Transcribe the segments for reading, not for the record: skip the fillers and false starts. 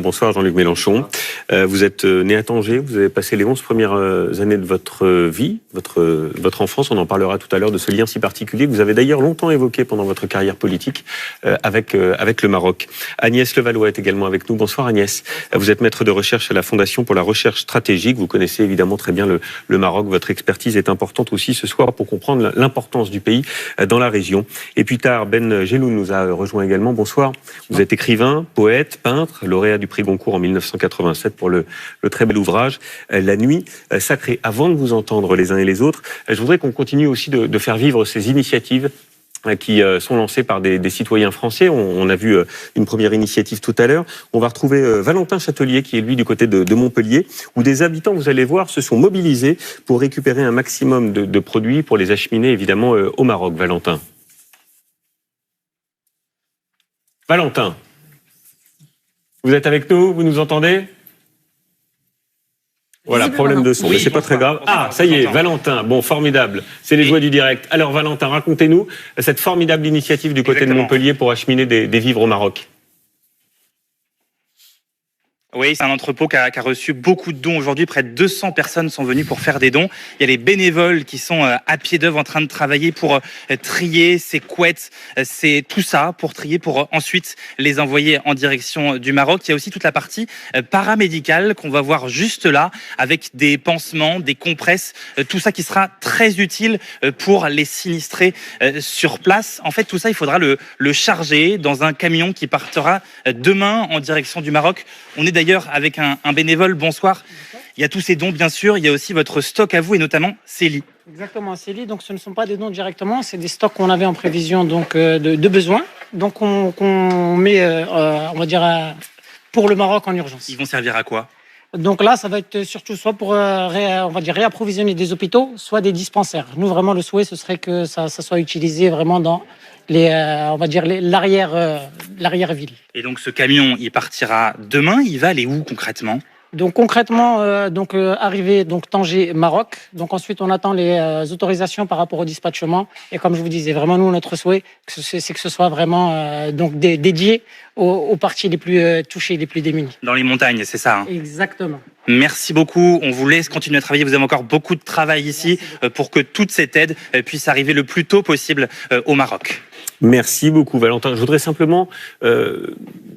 Bonsoir Jean-Luc Mélenchon. Vous êtes né à Tanger, vous avez passé les 11 premières années de votre vie, votre enfance. On en parlera tout à l'heure de ce lien si particulier que vous avez d'ailleurs longtemps évoqué pendant votre carrière politique avec le Maroc. Agnès Levallois est également avec nous. Bonsoir Agnès. Vous êtes maître de recherche à la Fondation pour la recherche stratégique. Vous connaissez évidemment très bien le Maroc. Votre expertise est importante aussi ce soir pour comprendre l'importance du pays dans la région. Et puis tard, Ben Jelloun nous a rejoint également. Bonsoir. Vous êtes écrivain, poète, peintre, lauréat du prix Goncourt en 1987 pour le très bel ouvrage La Nuit sacrée. Avant de vous entendre les uns et les autres, je voudrais qu'on continue aussi de faire vivre ces initiatives qui sont lancées par des citoyens français. On a vu une première initiative tout à l'heure. On va retrouver Valentin Châtelier, qui est lui du côté de Montpellier, où des habitants, vous allez voir, se sont mobilisés pour récupérer un maximum de produits pour les acheminer évidemment au Maroc. Valentin. Valentin, vous êtes avec nous? Vous nous entendez? Voilà, problème de son, mais c'est pas très grave. Ah, ça y est, Valentin, bon, formidable. C'est les joies du direct. Alors Valentin, racontez-nous cette formidable initiative du côté de Montpellier pour acheminer des vivres au Maroc. Oui, c'est un entrepôt qui a reçu beaucoup de dons aujourd'hui. Près de 200 personnes sont venues pour faire des dons. Il y a les bénévoles qui sont à pied d'œuvre en train de travailler pour trier ces couettes, c'est tout ça pour trier, pour ensuite les envoyer en direction du Maroc. Il y a aussi toute la partie paramédicale qu'on va voir juste là, avec des pansements, des compresses, tout ça qui sera très utile pour les sinistrés sur place. En fait, tout ça, il faudra le charger dans un camion qui partira demain en direction du Maroc. On est d'ailleurs avec un bénévole. Bonsoir. Il y a tous ces dons, bien sûr. Il y a aussi votre stock à vous et notamment Célie. Exactement, Célie. Donc, ce ne sont pas des dons directement, c'est des stocks qu'on avait en prévision de besoins. Donc, on met, on va dire, pour le Maroc en urgence. Ils vont servir à quoi? Donc là, ça va être surtout soit pour on va dire réapprovisionner des hôpitaux, soit des dispensaires. Nous, vraiment, le souhait, ce serait que ça soit utilisé vraiment dans on va dire l'arrière-ville. Et donc ce camion, il partira demain. Il va aller où concrètement? Donc concrètement, arrivé Tanger, Maroc. Donc ensuite, on attend les autorisations par rapport au dispatchement. Et comme je vous disais, vraiment nous, notre souhait, c'est que ce soit vraiment dédié aux parties les plus touchées, les plus démunies. Dans les montagnes, c'est ça, hein? Exactement. Merci beaucoup. On vous laisse continuer à travailler. Vous avez encore beaucoup de travail ici pour que toute cette aide puisse arriver le plus tôt possible au Maroc. Merci beaucoup Valentin. Je voudrais simplement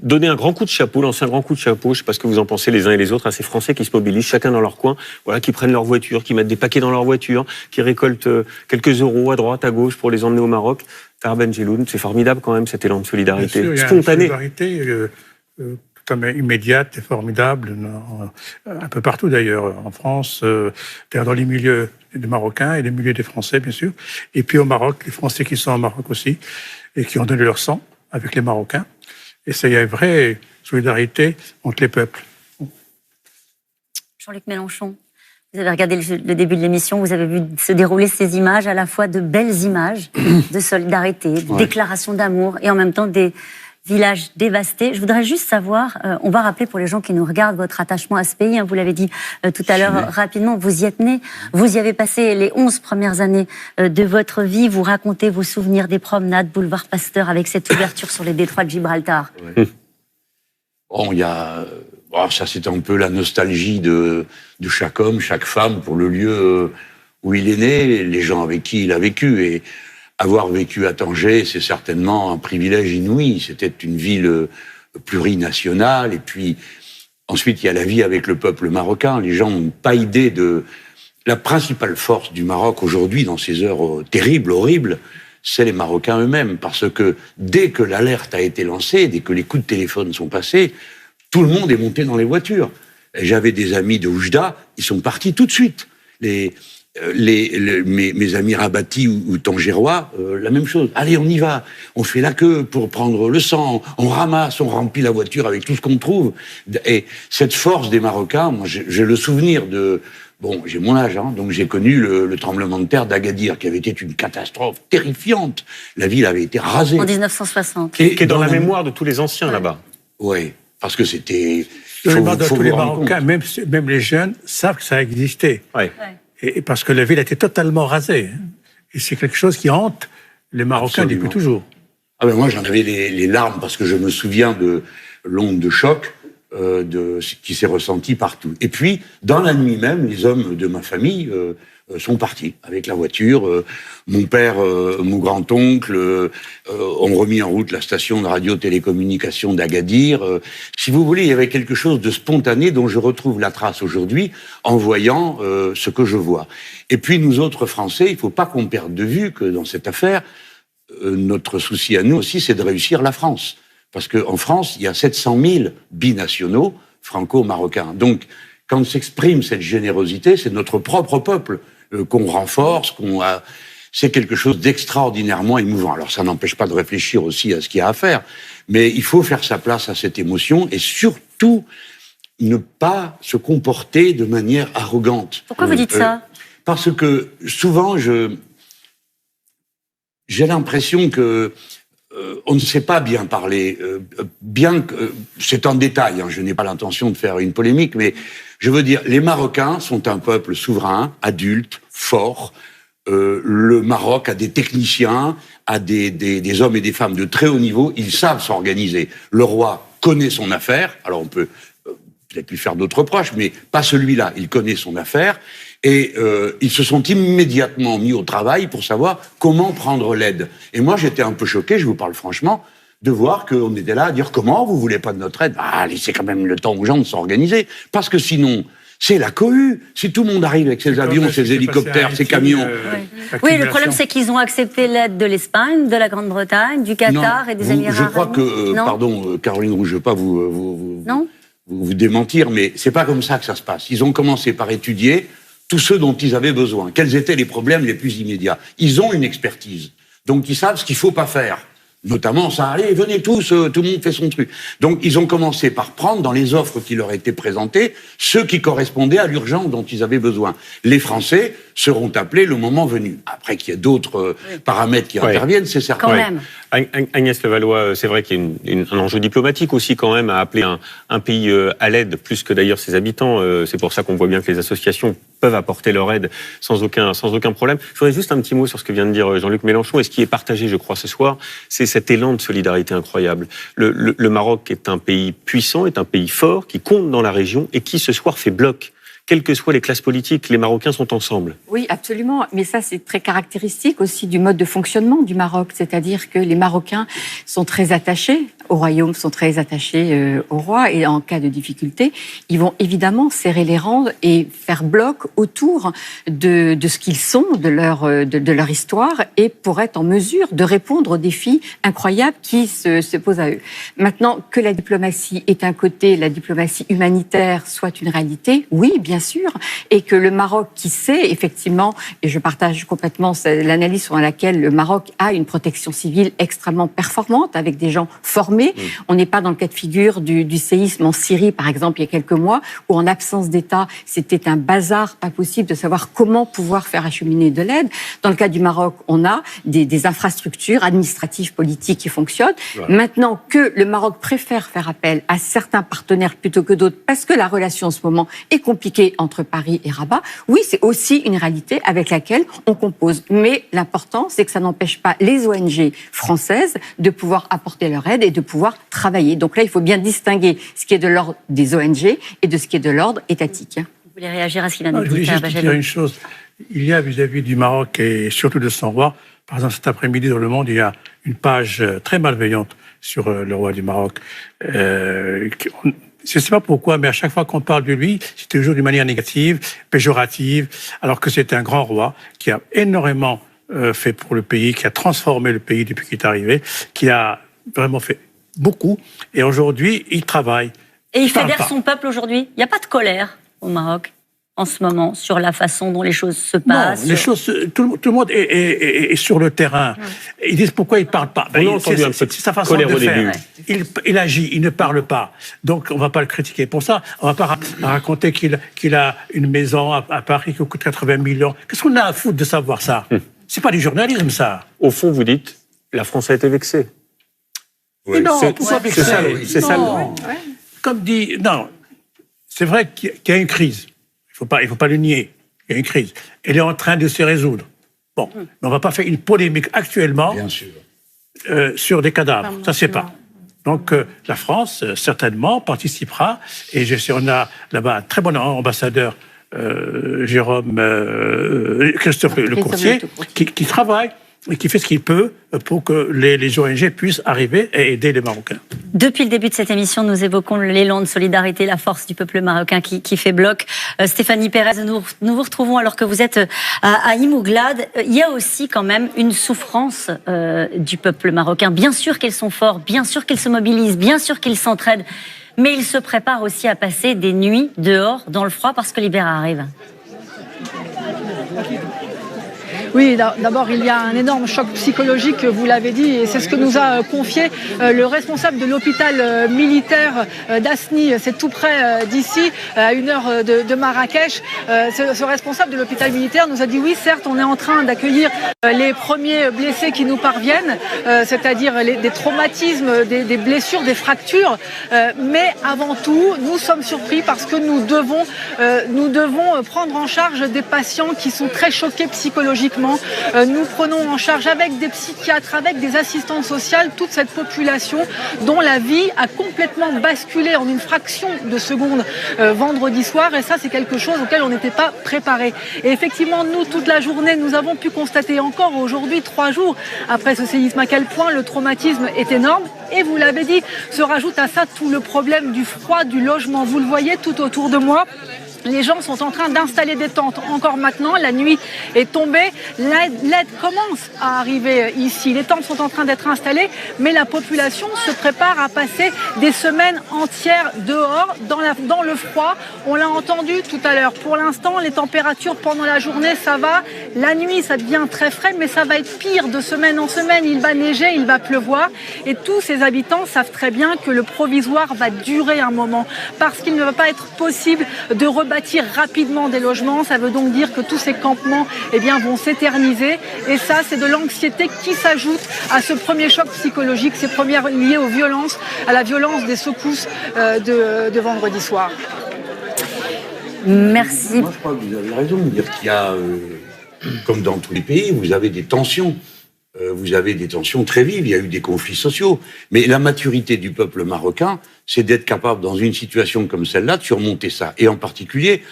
donner un grand coup de chapeau, lancer un grand coup de chapeau, je ne sais pas ce que vous en pensez les uns et les autres, à ces Français qui se mobilisent chacun dans leur coin, voilà, qui prennent leur voiture, qui mettent des paquets dans leur voiture, qui récoltent quelques euros à droite, à gauche pour les emmener au Maroc. Ben Jelloun, c'est formidable quand même cet élan de solidarité. Bien sûr, spontané. Il y a une solidarité tout à fait immédiate et formidable, un peu partout d'ailleurs, en France, dans les milieux des Marocains et les milieux des Français, bien sûr. Et puis au Maroc, les Français qui sont au Maroc aussi, et qui ont donné leur sang avec les Marocains. Et ça, il y a une vraie solidarité entre les peuples. Jean-Luc Mélenchon, vous avez regardé le début de l'émission, vous avez vu se dérouler ces images, à la fois de belles images de solidarité, de déclarations d'amour, et en même temps des villages dévastés. Je voudrais juste savoir, on va rappeler pour les gens qui nous regardent votre attachement à ce pays, hein, vous l'avez dit tout à l'heure rapidement, vous y êtes né, vous y avez passé les 11 premières années de votre vie, vous racontez vos souvenirs des promenades boulevard Pasteur avec cette ouverture sur les détroits de Gibraltar. Bon, il y a... ça, c'est un peu la nostalgie de chaque homme, chaque femme pour le lieu où il est né, les gens avec qui il a vécu. Et avoir vécu à Tanger, c'est certainement un privilège inouï. C'était une ville plurinationale. Et puis, ensuite, il y a la vie avec le peuple marocain. Les gens n'ont pas idée de... La principale force du Maroc aujourd'hui, dans ces heures terribles, horribles, c'est les Marocains eux-mêmes. Parce que dès que l'alerte a été lancée, dès que les coups de téléphone sont passés, tout le monde est monté dans les voitures. J'avais des amis de Oujda, ils sont partis tout de suite. Mes amis rabatis ou tangérois, la même chose. Allez, on y va. On fait la queue pour prendre le sang. On ramasse, on remplit la voiture avec tout ce qu'on trouve. Et cette force des Marocains, moi, j'ai le souvenir de... Bon, j'ai mon âge, hein, donc j'ai connu le tremblement de terre d'Agadir, qui avait été une catastrophe terrifiante. La ville avait été rasée. En 1960. Qui est dans la mémoire de tous les anciens là-bas. Oui, parce que c'était... Tous les Marocains, même les jeunes, savent que ça existait. Ouais. Et parce que la ville a été totalement rasée. Et c'est quelque chose qui hante les Marocains depuis toujours. Ah ben moi, j'en avais les larmes, parce que je me souviens de l'onde de choc. qui s'est ressenti partout. Et puis, dans la nuit même, les hommes de ma famille sont partis avec la voiture. Mon père, mon grand-oncle ont remis en route la station de radio-télécommunication d'Agadir. Si vous voulez, il y avait quelque chose de spontané dont je retrouve la trace aujourd'hui en voyant ce que je vois. Et puis, nous autres Français, il ne faut pas qu'on perde de vue que dans cette affaire, notre souci à nous aussi, c'est de réussir la France. Parce qu'en France, il y a 700 000 binationaux franco-marocains. Donc, quand s'exprime cette générosité, c'est notre propre peuple qu'on renforce, c'est quelque chose d'extraordinairement émouvant. Alors, ça n'empêche pas de réfléchir aussi à ce qu'il y a à faire, mais il faut faire sa place à cette émotion et surtout ne pas se comporter de manière arrogante. Pourquoi vous dites ça ? Parce que souvent, j'ai l'impression que on ne sait pas bien parler, bien que c'est en détail. Je n'ai pas l'intention de faire une polémique, mais je veux dire, les Marocains sont un peuple souverain, adulte, fort. Le Maroc a des techniciens, a des hommes et des femmes de très haut niveau. Ils savent s'organiser. Le roi connaît son affaire. Alors on peut peut-être lui faire d'autres reproches, mais pas celui-là. Il connaît son affaire. Et ils se sont immédiatement mis au travail pour savoir comment prendre l'aide. Et moi, j'étais un peu choqué, je vous parle franchement, de voir qu'on était là à dire « Comment, vous voulez pas de notre aide ?» Laissez quand même le temps aux gens de s'organiser. Parce que sinon, c'est la cohue. Si tout le monde arrive avec ses avions, ses hélicoptères, ses camions... Oui, le problème, c'est qu'ils ont accepté l'aide de l'Espagne, de la Grande-Bretagne, du Qatar et des Émirats. Je crois que... pardon, Caroline Roux, je ne veux pas vous démentir, mais c'est pas comme ça que ça se passe. Ils ont commencé par étudier tous ceux dont ils avaient besoin. Quels étaient les problèmes les plus immédiats? Ils ont une expertise. Donc, ils savent ce qu'il ne faut pas faire. Notamment, ça, allez, venez tous, tout le monde fait son truc. Donc, ils ont commencé par prendre dans les offres qui leur étaient présentées ceux qui correspondaient à l'urgence dont ils avaient besoin. Les Français seront appelés le moment venu. Après qu'il y ait d'autres paramètres qui interviennent, c'est certain. Quand même. Agnès Levallois, c'est vrai qu'il y a un enjeu diplomatique aussi quand même à appeler un pays à l'aide, plus que d'ailleurs ses habitants. C'est pour ça qu'on voit bien que les associations peuvent apporter leur aide sans aucun problème. Je voudrais juste un petit mot sur ce que vient de dire Jean-Luc Mélenchon, et ce qui est partagé, je crois, ce soir, c'est cet élan de solidarité incroyable. Le Maroc est un pays puissant, est un pays fort, qui compte dans la région et qui, ce soir, fait bloc. Quelles que soient les classes politiques, les Marocains sont ensemble. Oui, absolument. Mais ça, c'est très caractéristique aussi du mode de fonctionnement du Maroc. C'est-à-dire que les Marocains sont très attachés au royaume, sont très attachés au roi. Et en cas de difficulté, ils vont évidemment serrer les rangs et faire bloc autour de ce qu'ils sont, de leur histoire, et pour être en mesure de répondre aux défis incroyables qui se posent à eux. Maintenant, que la diplomatie est un côté, la diplomatie humanitaire soit une réalité, oui, bien sûr, et que le Maroc, qui sait effectivement, et je partage complètement l'analyse selon laquelle le Maroc a une protection civile extrêmement performante, avec des gens formés. On n'est pas dans le cas de figure du séisme en Syrie, par exemple, il y a quelques mois, où en absence d'État, c'était un bazar pas possible de savoir comment pouvoir faire acheminer de l'aide. Dans le cas du Maroc, on a des infrastructures administratives, politiques qui fonctionnent. Voilà. Maintenant que le Maroc préfère faire appel à certains partenaires plutôt que d'autres, parce que la relation en ce moment est compliquée entre Paris et Rabat, oui, c'est aussi une réalité avec laquelle on compose. Mais l'important, c'est que ça n'empêche pas les ONG françaises de pouvoir apporter leur aide et de pouvoir travailler. Donc là, il faut bien distinguer ce qui est de l'ordre des ONG et de ce qui est de l'ordre étatique. Vous voulez réagir à ce qu'il a dit? Je voulais juste dire une chose. Il y a vis-à-vis du Maroc et surtout de son roi, par exemple cet après-midi dans Le Monde, il y a une page très malveillante sur le roi du Maroc. Je ne sais pas pourquoi, mais à chaque fois qu'on parle de lui, c'est toujours d'une manière négative, péjorative, alors que c'est un grand roi qui a énormément fait pour le pays, qui a transformé le pays depuis qu'il est arrivé, qui a vraiment fait beaucoup. Et aujourd'hui, il travaille. Et il fédère son peuple aujourd'hui. Il n'y a pas de colère au Maroc en ce moment sur la façon dont les choses se passent. Non, les choses, tout le monde est sur le terrain. Ils disent pourquoi il ne parle pas. C'est sa façon de faire. Il agit, il ne parle pas. Donc on ne va pas le critiquer. Pour ça, on ne va pas raconter qu'il a une maison à Paris qui coûte 80 millions. Qu'est-ce qu'on a à foutre de savoir ça? C'est pas du journalisme, ça. Au fond, vous dites, la France a été vexée. Oui. Mais non, pourquoi vexée? C'est ça. Comme dit, non, c'est vrai qu'il y a une crise. Il ne faut pas le nier. Il y a une crise. Elle est en train de se résoudre. Bon, mais on ne va pas faire une polémique actuellement sur des cadavres. Ça, c'est pas. Donc la France, certainement, participera. Et on a là-bas un très bon ambassadeur, Christophe Lecourtier, qui travaille et qui fait ce qu'il peut pour que les ONG puissent arriver et aider les Marocains. Depuis le début de cette émission, nous évoquons l'élan de solidarité, la force du peuple marocain qui fait bloc. Stéphanie Pérez, nous vous retrouvons alors que vous êtes à Imouglad. Il y a aussi quand même une souffrance du peuple marocain. Bien sûr qu'ils sont forts, bien sûr qu'ils se mobilisent, bien sûr qu'ils s'entraident, mais ils se préparent aussi à passer des nuits dehors dans le froid parce que l'hiver arrive. Oui, d'abord, il y a un énorme choc psychologique, vous l'avez dit, et c'est ce que nous a confié le responsable de l'hôpital militaire d'Asni, c'est tout près d'ici, à 1 heure de Marrakech. Ce responsable de l'hôpital militaire nous a dit, oui, certes, on est en train d'accueillir les premiers blessés qui nous parviennent, c'est-à-dire des traumatismes, des blessures, des fractures, mais avant tout, nous sommes surpris parce que nous devons prendre en charge des patients qui sont très choqués psychologiquement. Nous prenons en charge avec des psychiatres, avec des assistantes sociales, toute cette population dont la vie a complètement basculé en une fraction de seconde vendredi soir. Et ça, c'est quelque chose auquel on n'était pas préparé. Et effectivement, nous, toute la journée, nous avons pu constater encore aujourd'hui, 3 jours après ce séisme, à quel point le traumatisme est énorme. Et vous l'avez dit, se rajoute à ça tout le problème du froid, du logement. Vous le voyez tout autour de moi. Les gens sont en train d'installer des tentes encore maintenant. La nuit est tombée. L'aide commence à arriver ici. Les tentes sont en train d'être installées, mais la population se prépare à passer des semaines entières dehors, dans le froid. On l'a entendu tout à l'heure. Pour l'instant, les températures pendant la journée, ça va. La nuit, ça devient très frais, mais ça va être pire de semaine en semaine. Il va neiger, il va pleuvoir. Et tous ces habitants savent très bien que le provisoire va durer un moment, parce qu'il ne va pas être possible de bâtir rapidement des logements. Ça veut donc dire que tous ces campements vont s'éterniser. Et ça, c'est de l'anxiété qui s'ajoute à ce premier choc psychologique, ces premières liées aux violences, à la violence des secousses de vendredi soir. Merci. Moi, je crois que vous avez raison de dire qu'il y a, comme dans tous les pays, vous avez des tensions. Vous avez des tensions très vives, il y a eu des conflits sociaux. Mais la maturité du peuple marocain, c'est d'être capable, dans une situation comme celle-là, de surmonter ça. Et en particulier,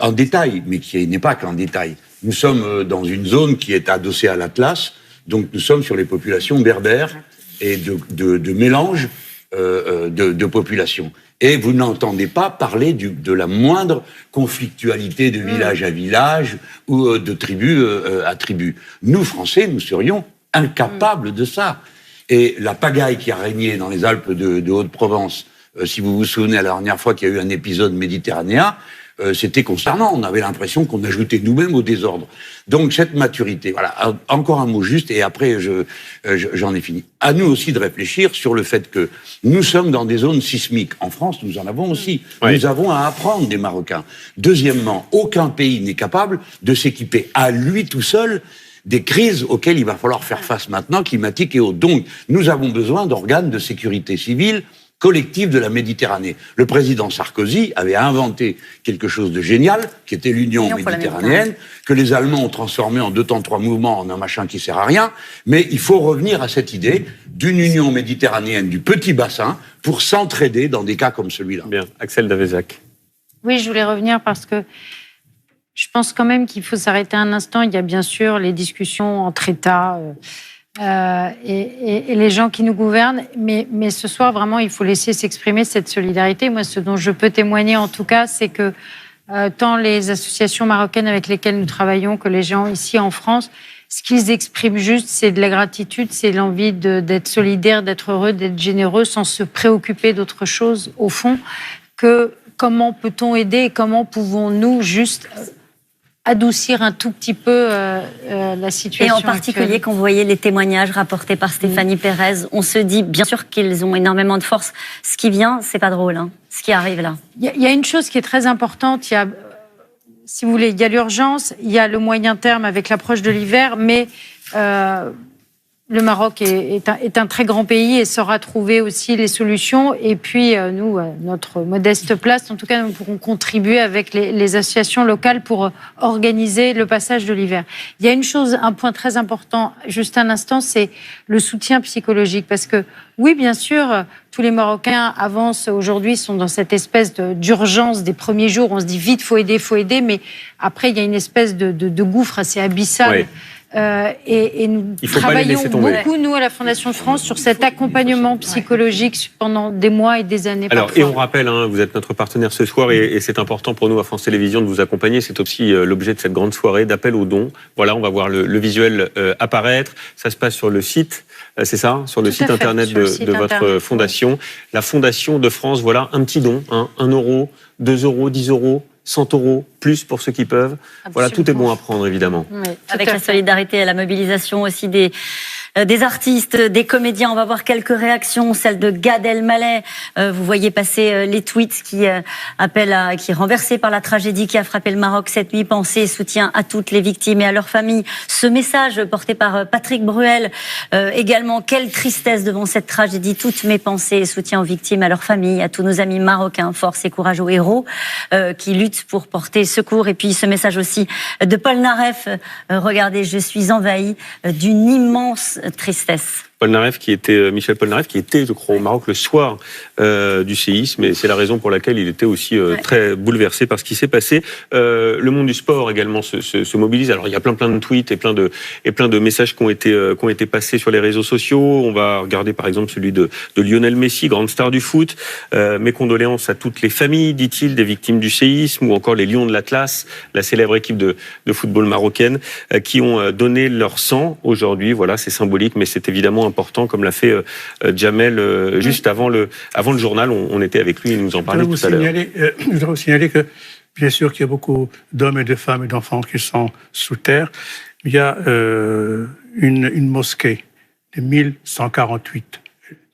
en détail, mais qui n'est pas qu'en détail, nous sommes dans une zone qui est adossée à l'Atlas, donc nous sommes sur les populations berbères et de mélange de populations. Et vous n'entendez pas parler de la moindre conflictualité de village à village ou de tribu à tribu. Nous, Français, nous serions incapables de ça. Et la pagaille qui a régné dans les Alpes de Haute-Provence, si vous vous souvenez, la dernière fois qu'il y a eu un épisode méditerranéen, c'était concernant. On avait l'impression qu'on ajoutait nous-mêmes au désordre. Donc cette maturité, voilà. Encore un mot juste, et après j'en ai fini. À nous aussi de réfléchir sur le fait que nous sommes dans des zones sismiques. En France, nous en avons aussi. Oui. Nous avons à apprendre des Marocains. Deuxièmement, aucun pays n'est capable de s'équiper à lui tout seul des crises auxquelles il va falloir faire face maintenant, climatiques et autres. Donc, nous avons besoin d'organes de sécurité civile collective de la Méditerranée. Le président Sarkozy avait inventé quelque chose de génial, qui était l'Union méditerranéenne, que les Allemands ont transformé en 2 temps 3 mouvements en un machin qui sert à rien. Mais il faut revenir à cette idée d'une Union méditerranéenne du petit bassin pour s'entraider dans des cas comme celui-là. Bien, Axel Davezac. Oui, je voulais revenir parce que je pense quand même qu'il faut s'arrêter un instant. Il y a bien sûr les discussions entre États et les gens qui nous gouvernent, mais ce soir, vraiment, il faut laisser s'exprimer cette solidarité. Moi, ce dont je peux témoigner, en tout cas, c'est que tant les associations marocaines avec lesquelles nous travaillons que les gens ici en France, ce qu'ils expriment juste, c'est de la gratitude, c'est l'envie d'être solidaire, d'être heureux, d'être généreux, sans se préoccuper d'autre chose, au fond, que comment peut-on aider et comment pouvons-nous juste adoucir un tout petit peu la situation. Et en particulier, actuelle. Quand vous voyez les témoignages rapportés par Stéphanie Pérez, on se dit bien sûr qu'ils ont énormément de force. Ce qui vient, c'est pas drôle, hein, ce qui arrive là. Il y a une chose qui est très importante. Il y a, si vous voulez, il y a l'urgence, il y a le moyen terme avec l'approche de l'hiver, mais Le Maroc est un très grand pays et saura trouver aussi les solutions. Et puis, nous, notre modeste place, en tout cas, nous pourrons contribuer avec les associations locales pour organiser le passage de l'hiver. Il y a une chose, un point très important, juste un instant, c'est le soutien psychologique. Parce que, oui, bien sûr, tous les Marocains avancent aujourd'hui, sont dans cette espèce d'urgence des premiers jours. On se dit vite, faut aider. Mais après, il y a une espèce de gouffre assez abyssal. Oui. Et nous travaillons beaucoup, nous, à la Fondation de France, sur cet accompagnement psychologique pendant des mois et des années. Alors, parfois. et on rappelle, vous êtes notre partenaire ce soir et c'est important pour nous à France Télévisions de vous accompagner. C'est aussi l'objet de cette grande soirée d'appel aux dons. Voilà, on va voir le visuel apparaître. Ça se passe sur le site, c'est ça, sur le site internet de votre fondation. La Fondation de France, voilà, un petit don, 1 euro, 2 euros, 10 euros. 100 euros, plus pour ceux qui peuvent. Absolument. Voilà, tout est bon à prendre, évidemment. Oui, avec la solidarité et la mobilisation aussi des artistes, des comédiens. On va voir quelques réactions, celle de Gad Elmaleh. Vous voyez passer les tweets qui renversés par la tragédie qui a frappé le Maroc cette nuit. Pensée et soutien à toutes les victimes et à leurs familles. Ce message porté par Patrick Bruel également. Quelle tristesse devant cette tragédie. Toutes mes pensées et soutien aux victimes, à leurs familles, à tous nos amis marocains. Force et courage aux héros qui luttent pour porter secours. Et puis ce message aussi de Paul Naref. Regardez, je suis envahi d'une immense tristesse. Michel Polnareff, qui était, je crois, au Maroc le soir du séisme, et c'est la raison pour laquelle il était aussi très bouleversé par ce qui s'est passé. Le monde du sport également se mobilise. Alors il y a plein de tweets et plein de messages qui ont été passés sur les réseaux sociaux. On va regarder par exemple celui de Lionel Messi, grande star du foot. Mes condoléances à toutes les familles, dit-il, des victimes du séisme, ou encore les Lions de l'Atlas, la célèbre équipe de football marocaine, qui ont donné leur sang aujourd'hui. Voilà, c'est symbolique, mais c'est évidemment important, comme l'a fait Jamel juste avant le journal. On était avec lui, il nous en parlait tout à l'heure. Je voudrais vous signaler que, bien sûr, qu'il y a beaucoup d'hommes et de femmes et d'enfants qui sont sous terre. Il y a une mosquée de 1148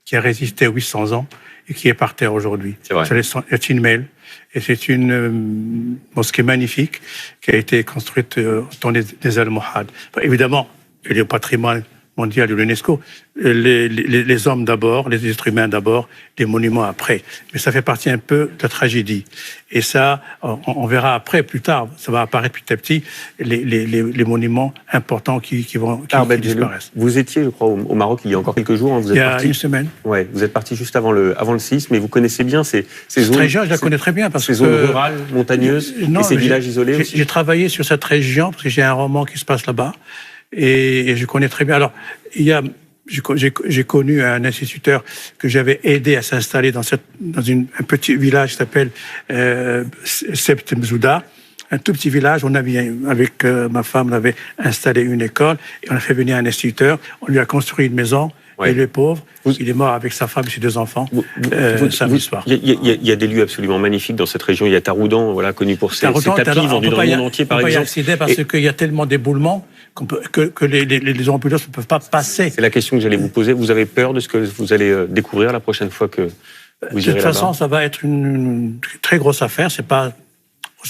qui a résisté 800 ans et qui est par terre aujourd'hui. C'est vrai. C'est une Mel. Et c'est une mosquée magnifique qui a été construite au temps des Almohades. Évidemment, elle est au patrimoine mondial de l'UNESCO. Les hommes d'abord, les êtres humains d'abord, les monuments après. Mais ça fait partie un peu de la tragédie. Et ça, on verra après, plus tard, ça va apparaître petit à petit, les monuments importants qui disparaissent. Vous étiez, je crois, au Maroc il y a encore quelques jours. Vous êtes parti une semaine. Ouais, vous êtes parti juste avant le séisme, mais vous connaissez bien ces zones. Région, je la connais très bien. Ces zones rurales, montagneuses, et ces villages isolés aussi. J'ai travaillé sur cette région, parce que j'ai un roman qui se passe là-bas. Et je connais très bien. Alors, j'ai connu un instituteur que j'avais aidé à s'installer dans un petit village qui s'appelle Sept Mzouda. Un tout petit village. Avec ma femme, on avait installé une école et on a fait venir un instituteur. On lui a construit une maison. Et le pauvre, il est mort avec sa femme et ses 2 enfants samedi soir. Il y a des lieux absolument magnifiques dans cette région. Il y a Taroudan, voilà, connu pour ses tapis vendus dans le monde entier, par exemple. On peut y accéder parce qu'il y a tellement d'éboulements que les ambulances ne peuvent pas passer. C'est la question que j'allais vous poser. Vous avez peur de ce que vous allez découvrir la prochaine fois que vous irez là-bas? De toute façon, ça va être une très grosse affaire. C'est pas...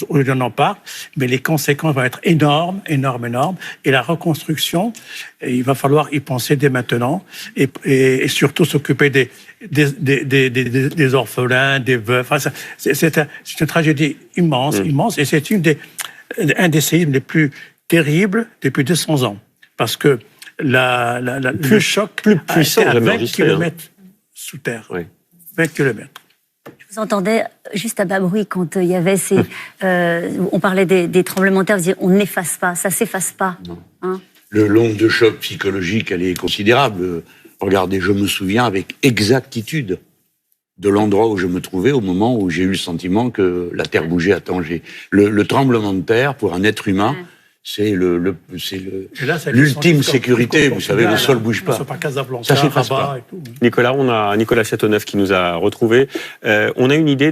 On n'en parle, mais les conséquences vont être énormes. Et la reconstruction, il va falloir y penser dès maintenant et surtout s'occuper des orphelins, des veufs. Enfin, c'est une tragédie immense. Et c'est un des séismes les plus terribles depuis 200 ans. Parce que le choc plus puissant, à 20 km sous terre. Oui. 20 km. Je vous entendais juste à bas bruit quand il y avait on parlait des tremblements de terre, vous disiez on ne l'efface pas, ça ne s'efface pas. Hein. L'onde de choc psychologique, elle est considérable. Regardez, je me souviens avec exactitude de l'endroit où je me trouvais au moment où j'ai eu le sentiment que la terre bougeait à Tanger. Le tremblement de terre, pour un être humain, c'est l'ultime sécurité. Vous savez, le sol ne bouge pas. Ça s'efface pas. Nicolas, on a Nicolas Châteauneuf qui nous a retrouvés. On a une idée